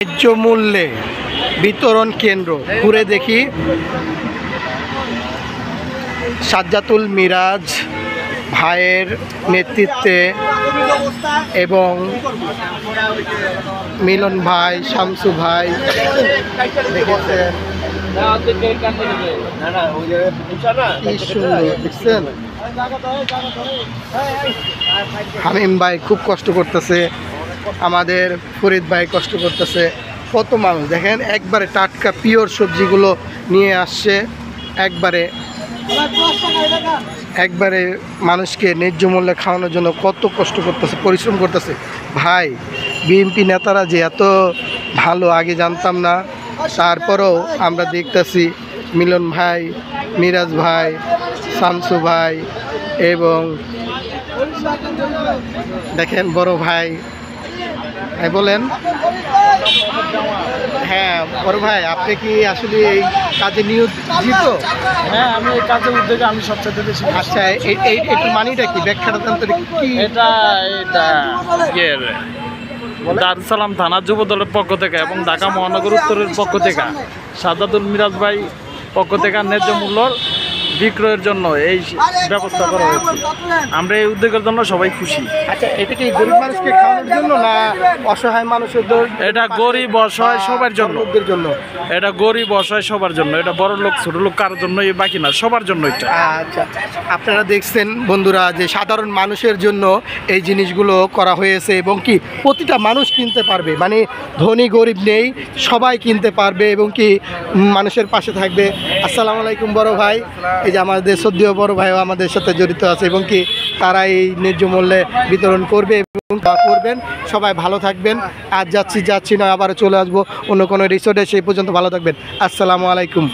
ন্যায্য মূল্যে বিতরণ কেন্দ্র ঘুরে দেখি। সাজ্জাতুল মিরাজ ভাইয়ের নেতৃত্বে এবং মিলন ভাই, শামসু ভাই দেখেছেন কি সুন্দর দেখছেন। হামিম ভাই খুব কষ্ট করতেছে, আমাদের ফরিদ ভাই কষ্ট করতেছে। কত মানুষ দেখেন, একবারে টাটকা পিওর সবজিগুলো নিয়ে আসছে, একবারে মানুষকে ন্যায্য মূল্যে খাওয়ানোর জন্য কত কষ্ট করতেছে, পরিশ্রম করতেছে। ভাই, বিএনপি নেতারা যে এত ভালো আগে জানতাম না, তারপরেও আমরা দেখতেছি মিলন ভাই, মিরাজ ভাই, শামসু ভাই এবং দেখেন বড় ভাই। হ্যাঁ বলেন। হ্যাঁ বড় ভাই, আপনি কি আসলে এই কাজে নিয়োজিত? হ্যাঁ, আমি এই কাজের উদ্যোগে আমি সবচেয়ে বেশি। আচ্ছা, একটু মানিটা কি, ব্যাখ্যাটা দেন তো কি? এটা দারুস সালাম থানা যুব দলের পক্ষ থেকে এবং ঢাকা মহানগর উত্তরের পক্ষ থেকে সাজ্জাতুল মিরাজ ভাই পক্ষ থেকে ন্যায্য মূল্য বিক্রয়ের জন্য এই ব্যবস্থা করা হয়েছে। আমরা এই উদ্যোগের জন্য সবাই খুশি। আচ্ছা, এটা কি গরিব মানুষকে খাওয়ানোর জন্য না অসহায় মানুষের? এটা গরিব অসহায় সবার জন্য। এটা গরিব অসহায় সবার জন্য। এটা বড় লোক ছোট লোক কারোর জন্য বাকি না, সবার জন্য এটা। আচ্ছা, আপনারা দেখছেন বন্ধুরা যে সাধারণ মানুষের জন্য এই জিনিসগুলো করা হয়েছে এবং কি প্রতিটা মানুষ কিনতে পারবে, মানে ধনী গরিব নেই, সবাই কিনতে পারবে এবং কি মানুষের পাশে থাকবে। আসসালামু আলাইকুম বড় ভাই। এই যে আমাদের শ্রদ্ধেয় বড় ভাইও আমাদের সাথে জড়িত আছে এবং কি তারা এই ন্যায্য মূল্যে বিতরণ করবে এবং তা করবেন। সবাই ভালো থাকবেন। আজ যাচ্ছি না, আবার চলে আসবো অন্য কোনো রিসোর্টে। সেই পর্যন্ত ভালো থাকবেন। আসসালামু আলাইকুম।